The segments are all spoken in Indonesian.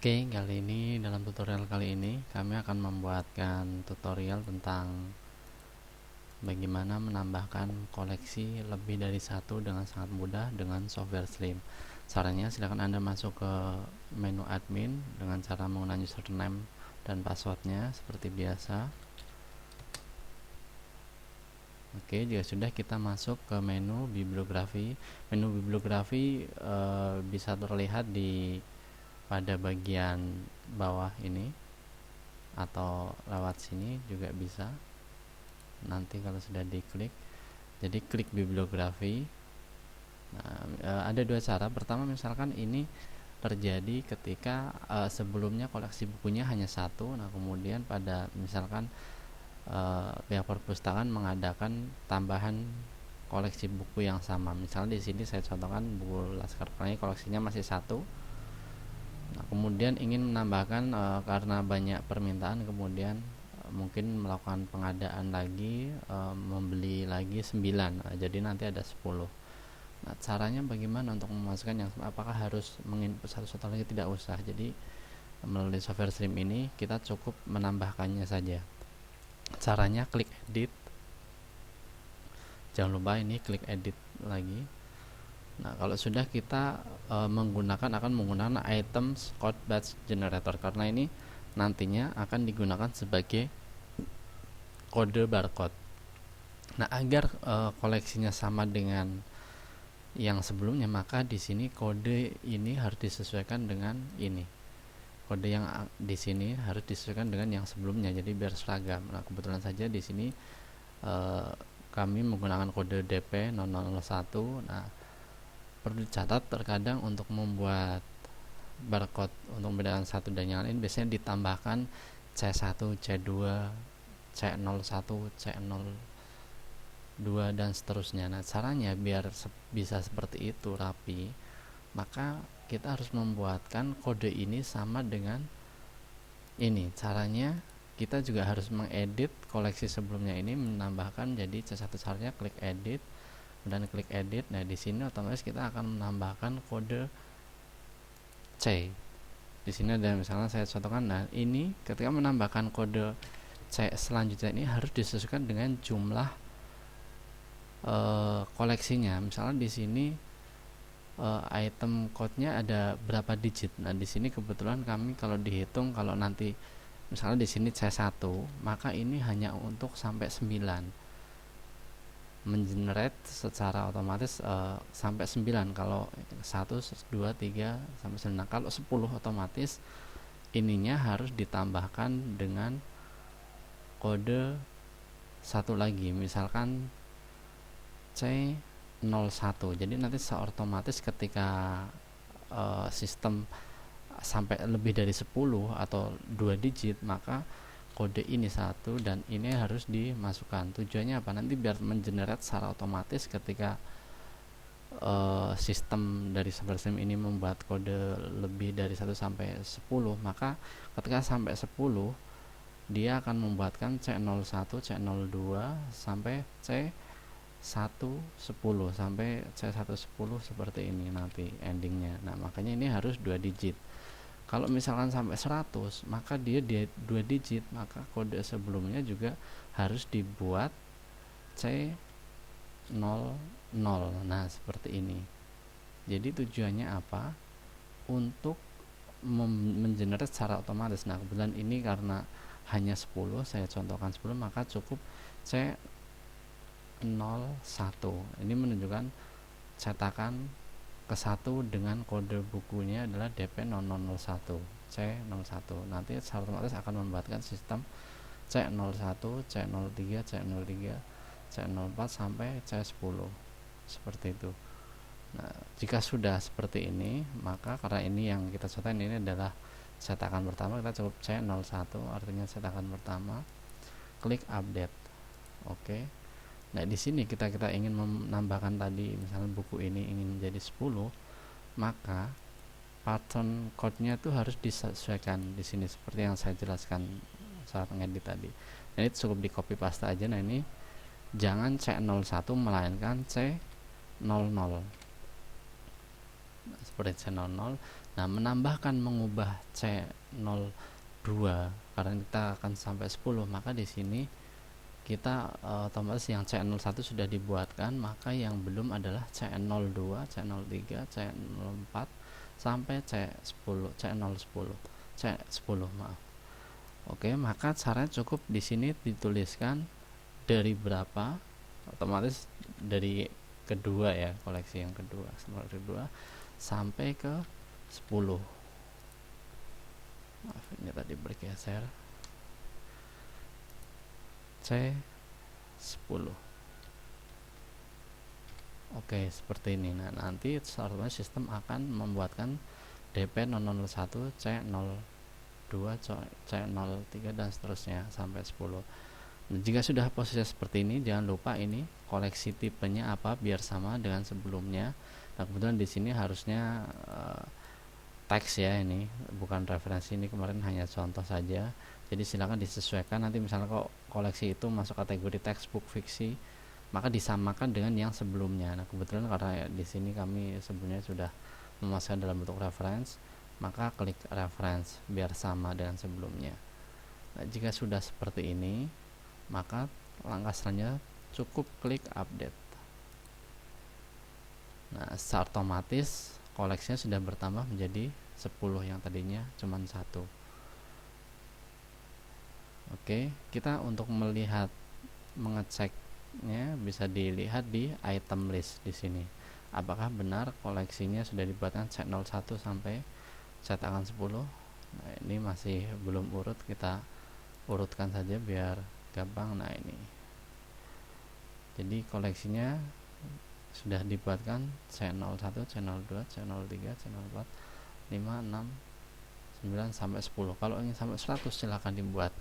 Oke, kali ini dalam tutorial kali ini kami akan membuatkan tutorial tentang bagaimana menambahkan koleksi lebih dari satu dengan sangat mudah dengan software Slim. Caranya silakan Anda masuk ke menu admin dengan cara menggunakan username dan passwordnya seperti biasa. Oke, jika sudah kita masuk ke menu bibliografi. Menu bibliografi bisa terlihat pada bagian bawah ini atau lewat sini juga bisa nanti kalau sudah diklik. Jadi klik bibliografi. Ada dua cara. Pertama, misalkan ini terjadi ketika sebelumnya koleksi bukunya hanya satu. Nah, kemudian pada misalkan pihak perpustakaan mengadakan tambahan koleksi buku yang sama. Misalnya di sini saya contohkan buku Laskar Pelangi koleksinya masih satu. Nah, kemudian ingin menambahkan karena banyak permintaan, kemudian mungkin melakukan pengadaan lagi, membeli lagi 9. Jadi nanti ada 10. Nah, caranya bagaimana untuk memasukkan yang apakah harus menginput satu-satu lagi? Tidak usah. Jadi melalui software Slim ini kita cukup menambahkannya saja. Caranya klik edit. Jangan lupa ini klik edit lagi. Nah, kalau sudah kita akan menggunakan items code batch generator karena ini nantinya akan digunakan sebagai kode barcode. Nah, agar koleksinya sama dengan yang sebelumnya, maka di sini kode ini harus disesuaikan dengan ini. Kode yang di sini harus disesuaikan dengan yang sebelumnya, jadi biar seragam. Nah, kebetulan saja di sini kami menggunakan kode DP 0001. Nah, perlu dicatat terkadang untuk membuat barcode untuk membedakan satu dan yang lain biasanya ditambahkan C1, C2, C01, C02 dan seterusnya. Nah, caranya biar bisa seperti itu rapi, maka kita harus membuatkan kode ini sama dengan ini. Caranya kita juga harus mengedit koleksi sebelumnya ini, menambahkan jadi C1 caranya klik edit dan klik edit. Nah, di sini otomatis kita akan menambahkan kode C. Di sini ada misalnya saya contohkan. Nah, ini ketika menambahkan kode C selanjutnya ini harus disesuaikan dengan jumlah koleksinya. Misalnya di sini item code-nya ada berapa digit. Nah, di sini kebetulan kami kalau dihitung, kalau nanti misalnya di sini C1, maka ini hanya untuk sampai 9. Mengenerate secara otomatis sampai 9. Kalau 1, 2, 3 sampai 9. Nah, kalau 10 otomatis ininya harus ditambahkan dengan kode satu lagi, misalkan C01. Jadi nanti seotomatis ketika sistem sampai lebih dari 10 atau 2 digit, maka kode ini satu dan ini harus dimasukkan. Tujuannya apa? Nanti biar mengenerate secara otomatis ketika sistem dari software Slim ini membuat kode lebih dari 1 sampai 10, maka ketika sampai 10 dia akan membuatkan C01, C02 sampai C110 sampai C110 seperti ini nanti endingnya. Nah, makanya ini harus 2 digit. Kalau misalkan sampai 100, maka dia 2 digit, maka kode sebelumnya juga harus dibuat C00. Nah, seperti ini. Jadi tujuannya apa? Untuk mengenerate secara otomatis. Nah, kebetulan ini karena hanya 10, saya contohkan 10, maka cukup C01. Ini menunjukkan cetakan ke-1 dengan kode bukunya adalah DP0001 C01. Nanti secara otomatis akan membuatkan sistem C01, C03, C03, C04 sampai C10 seperti itu. Nah, jika sudah seperti ini, maka karena ini yang kita contohkan ini adalah cetakan pertama, kita cukup C01 artinya cetakan pertama, klik update. Oke. Nah, di sini kita ingin menambahkan tadi misalnya buku ini ingin jadi 10, maka pattern code-nya itu harus disesuaikan di sini seperti yang saya jelaskan saat ngedit tadi. Nah, ini cukup di copy paste aja. Nah, ini jangan C01 melainkan C00. seperti C00. Nah, menambahkan mengubah C02 karena kita akan sampai 10, maka di sini kita otomatis yang C01 sudah dibuatkan, maka yang belum adalah C02, C03, C04 sampai C10, C10 maaf. Oke, maka caranya cukup di sini dituliskan dari berapa, otomatis dari kedua ya, koleksi yang kedua, sampai ke 10. Maaf, ini tadi bergeser. C10. Oke, seperti ini. Nah, nanti otomatis sistem akan membuatkan DP001, C02, C03 dan seterusnya sampai 10. Nah, jika sudah posisi seperti ini, jangan lupa ini koleksi tipenya apa biar sama dengan sebelumnya. Nah, kebetulan di sini harusnya teks ya, ini bukan referensi, ini kemarin hanya contoh saja. Jadi silakan disesuaikan, nanti misalnya kok koleksi itu masuk kategori textbook fiksi, maka disamakan dengan yang sebelumnya. Nah, kebetulan karena di sini kami sebelumnya sudah memasukkan dalam bentuk reference, maka klik reference biar sama dengan sebelumnya. Nah, jika sudah seperti ini, maka langkah selanjutnya cukup klik update. Nah, secara otomatis koleksinya sudah bertambah menjadi 10 yang tadinya cuma 1. Oke, kita untuk melihat mengeceknya bisa dilihat di item list di sini. Apakah benar koleksinya sudah dibuatkan C01 sampai cetakan 10? Nah, ini masih belum urut, kita urutkan saja biar gampang. Nah, ini. Jadi koleksinya sudah dibuatkan C01, C02, C03, C04, 5, 6, 9 sampai 10. Kalau ingin sampai 100 silahkan dibuat,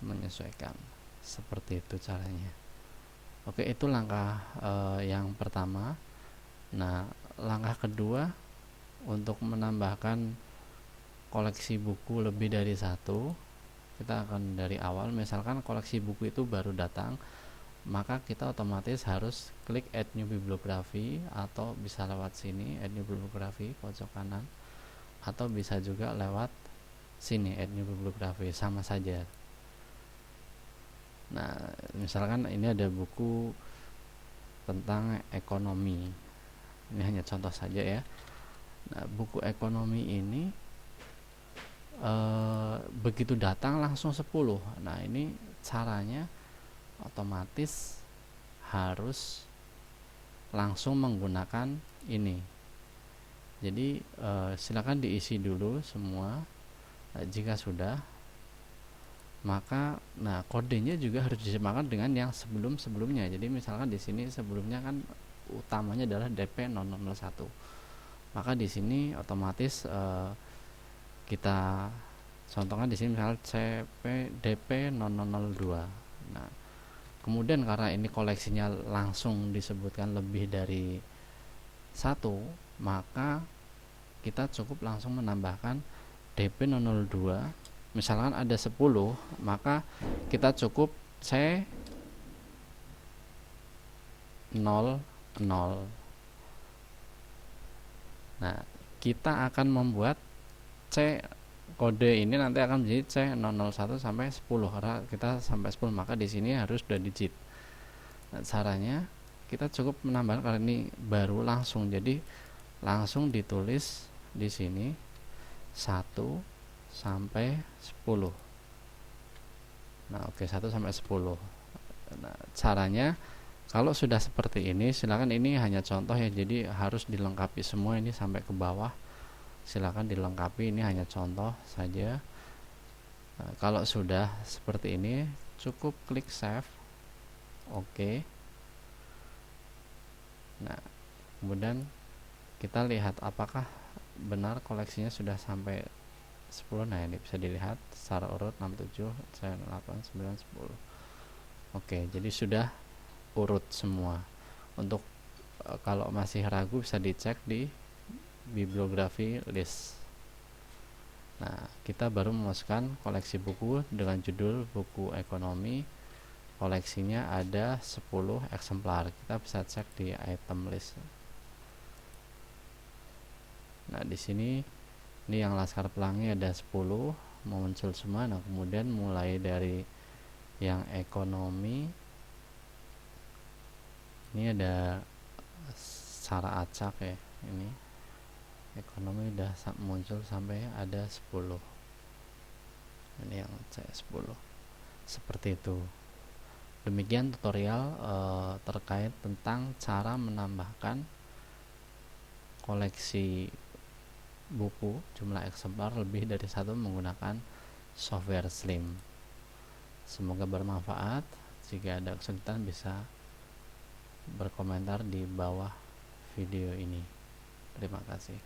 menyesuaikan. Seperti itu caranya. Oke, itu langkah yang pertama. Nah, langkah kedua untuk menambahkan koleksi buku lebih dari satu, kita akan dari awal. Misalkan koleksi buku itu baru datang, maka kita otomatis harus klik add new bibliography, atau bisa lewat sini add new bibliography pojok kanan, atau bisa juga lewat sini add new bibliography, sama saja. Nah, misalkan ini ada buku tentang ekonomi, ini hanya contoh saja ya. Nah, buku ekonomi ini begitu datang langsung 10. Nah, ini caranya otomatis harus langsung menggunakan ini. Jadi silakan diisi dulu semua. Jika sudah, maka kodenya juga harus disamakan dengan yang sebelumnya. Jadi misalkan di sini sebelumnya kan utamanya adalah DP001, maka di sini otomatis kita contohkan di sini misalnya DP002. Nah, kemudian karena ini koleksinya langsung disebutkan lebih dari 1, maka kita cukup langsung menambahkan DP002. Misalkan ada 10, maka kita cukup C00. Nah, kita akan membuat kode ini nanti akan menjadi C001 sampai 10 karena kita sampai 10, maka di sini harus 2 digit. Nah, caranya kita cukup menambahkan, karena ini baru langsung, jadi langsung ditulis di sini 1 sampai 10. Nah, oke, 1 sampai 10. Nah, caranya kalau sudah seperti ini, silakan, ini hanya contoh ya, jadi harus dilengkapi semua ini sampai ke bawah. Silakan dilengkapi, ini hanya contoh saja. Nah, kalau sudah seperti ini, cukup klik save. Oke. Nah, kemudian kita lihat apakah benar koleksinya sudah sampai 10. Nah, ini bisa dilihat secara urut 67, 8, 9, 10. Oke, jadi sudah urut semua. Untuk kalau masih ragu bisa dicek di bibliografi list. Nah, kita baru memasukkan koleksi buku dengan judul buku ekonomi. Koleksinya ada 10 eksemplar. Kita bisa cek di item list. Nah, di sini ini yang Laskar Pelangi ada 10 mau muncul semua. Nah, kemudian mulai dari yang ekonomi ini ada Sara Acak ya, ini ekonomi udah muncul sampai ada 10. Ini yang saya 10 seperti itu. Demikian tutorial terkait tentang cara menambahkan koleksi buku jumlah eksemplar lebih dari satu menggunakan software Slim. Semoga bermanfaat. Jika ada kesulitan bisa berkomentar di bawah video ini. Terima kasih.